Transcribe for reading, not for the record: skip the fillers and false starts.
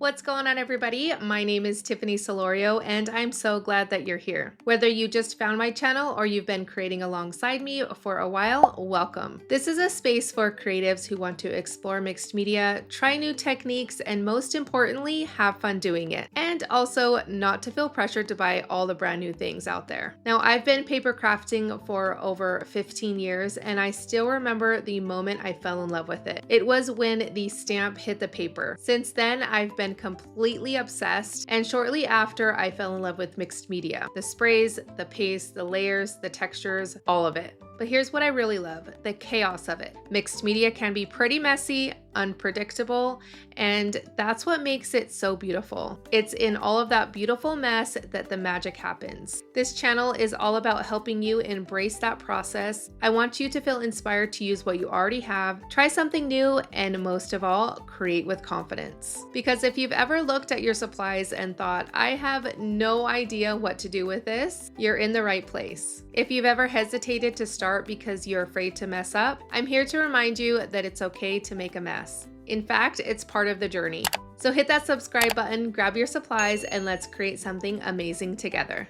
What's going on, everybody? My name is Tiffany Solorio, and I'm so glad that you're here. Whether you just found my channel or you've been creating alongside me for a while, welcome. This is a space for creatives who want to explore mixed media, try new techniques, and most importantly, have fun doing it. And also not to feel pressured to buy all the brand new things out there. Now, I've been paper crafting for over 15 years, and I still remember the moment I fell in love with it. It was when the stamp hit the paper. Since then, I've been completely obsessed, and shortly after I fell in love with mixed media. The sprays, the paste, the layers, the textures, all of it. But here's what I really love, the chaos of it. Mixed media can be pretty messy, unpredictable, and that's what makes it so beautiful. It's in all of that beautiful mess that the magic happens. This channel is all about helping you embrace that process. I want you to feel inspired to use what you already have, try something new, and most of all, create with confidence. Because if you've ever looked at your supplies and thought, I have no idea what to do with this, you're in the right place. If you've ever hesitated to start because you're afraid to mess up, I'm here to remind you that it's okay to make a mess. In fact, it's part of the journey. So hit that subscribe button, grab your supplies, and let's create something amazing together.